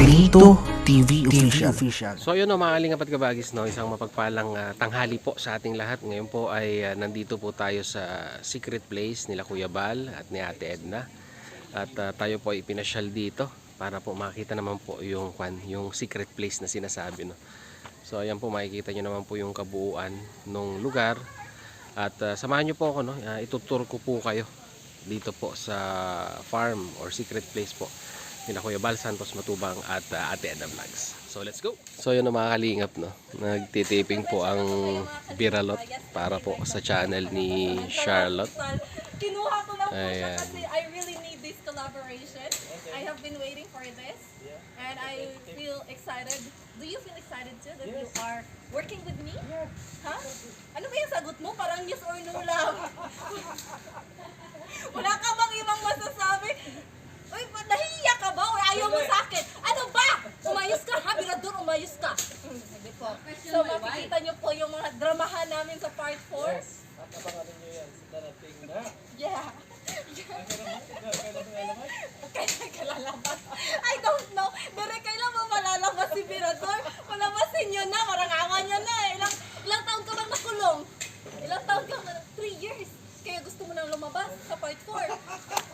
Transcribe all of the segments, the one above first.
Balito TV Official. So yun o mga kalingap at kabagis, no? Isang mapagpalang tanghali po sa ating lahat. Ngayon po ay nandito po tayo sa secret place nila Kuya Bal at ni Ate Edna. At tayo po ay pinasyal dito para po makita naman po yung secret place na sinasabi, no? So ayan po, makikita nyo naman po yung kabuuan ng lugar. At samahan nyo po ako, no? Itutur ko po kayo dito po sa farm or secret place po nila Kuya Bal Santos Matubang at Ate Edna Vlogs. So let's go! So yun ang mga kalingap, no? Nagtitaping po ang Biralot para po sa channel ni Charlotte. Kinuha ko lang po siya kasi I really need this collaboration. I have been waiting for this and I feel excited. Do you feel excited too that you are working with me? Ha? Ano ba yung sagot mo? Parang yes or no lang. Wala ka bang ibang masasabi? Uy, nahihiya ka ba? O ayaw mo sa akin? Ano ba? Umayos ka ha? Birador, umayos ka. Sabi po. So makikita nyo po yung mga dramahan namin sa part 4. Abangan nyo yan sa darating na. Yeah. Kailan lalabas? I don't know. Pero kailan mo malalabas si Birador? Malabasin nyo na. Marangawan nyo na. Ilang taon ka bang nakulong? Ilang taon ka? 3 years. Kaya gusto mo nang lumabas sa part 4.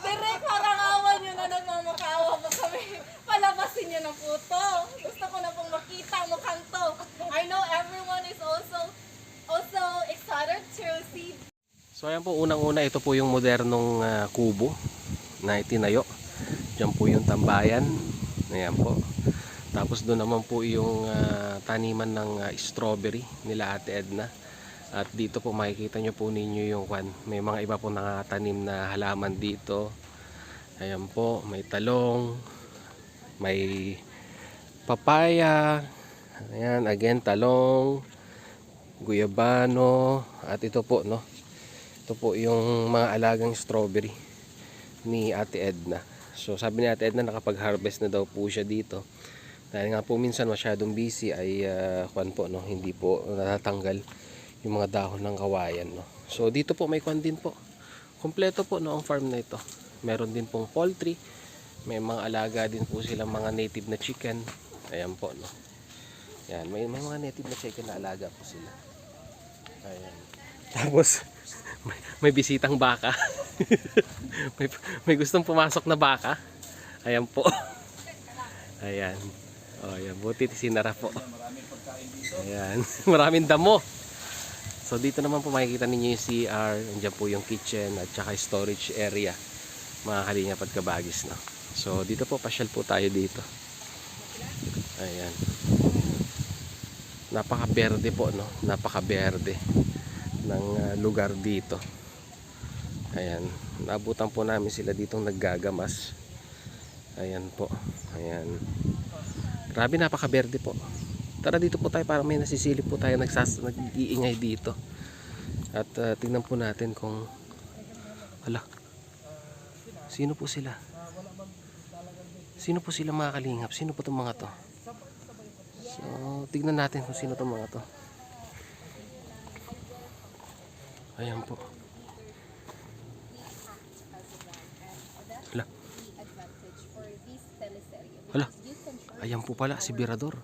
Pero marangawan nyo na. Nagmamakaawa pa kami. Palabasin nyo na po to. Gusto ko na pong makita ang mukhang to. I know everyone is also excited to see. So ayan po, unang-una, ito po yung modernong kubo na itinayo. Diyan po yung tambayan. Ayan po. Tapos doon naman po yung taniman ng strawberry nila Ate Edna. At dito po makikita nyo po ninyo yung may mga iba po nakatanim na halaman dito. Ayan po, may talong, may papaya. Ayan, again, talong, guyabano, at ito po, no? Ito po yung mga alagang strawberry ni Ate Edna. So sabi ni Ate Edna, nakapag-harvest na daw po siya dito. Dahil nga po minsan masyadong busy ay po, no? Hindi po natatanggal yung mga dahon ng kawayan, no? So dito po may din po. Kompleto po, no, ang farm na ito. Meron din pong poultry. May mga alaga din po silang mga native na chicken. Ayan po, no? Yan, may mga native na chicken na alaga po sila. Ayan. Tapos may bisitang baka. may gustong pumasok na baka. Ayan po. Ayan. Oh, ayan, buti sinara po. Ayan, maraming damo. So dito naman po makikita ninyo yung CR, nandiyan po yung kitchen at saka storage area, mga kalingap at kabagis, no? So dito po, pasyal po tayo dito. Ayan. Napaka-berde po, no? Napaka-berde ng lugar dito. Ayan, naabutan po namin sila ditong naggagamas. Ayan po. Ayan. Grabe, napaka-berde po. Tara dito po tayo, para may nasisilip po tayo, nag-iingay dito. At tingnan po natin kung sino po sila? Sino po sila, mga kalingap? Sino po itong mga to? So tignan natin kung sino itong mga to. Ayan po. Hala. Ayan po pala si Birador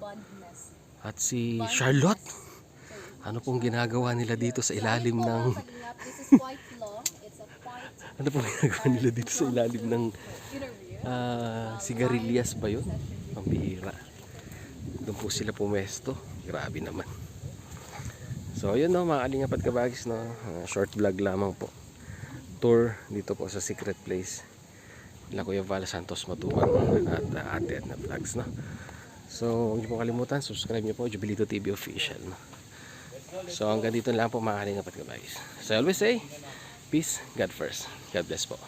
at si Charlotte. Ano pong ginagawa nila dito sa ilalim ng ano pong ginagawa nila dito sa ilalim ng sigarilyas ba yun? Pambihira. Doon po sila pumesto. Grabe naman. So yun, no, mga kalingap at kabagis, no? Short vlog lamang po. Tour dito po sa secret place nila Kuya Bal Santos Matubang at Ate Edna Vlogs, no? So huwag niyo po kalimutan, subscribe niyo po Balito TV Official, no? So hanggang dito lang po, mga kalingap at kabagis. So I always say, peace, God first. God bless po.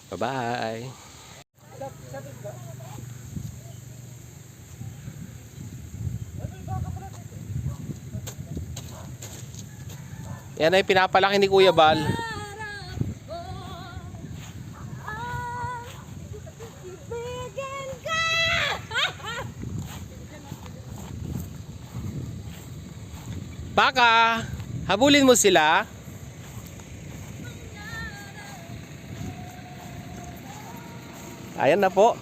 Bye-bye. Yan ay pinapalaki ni Kuya Bal. Baka, habulin mo sila. Ayan na po.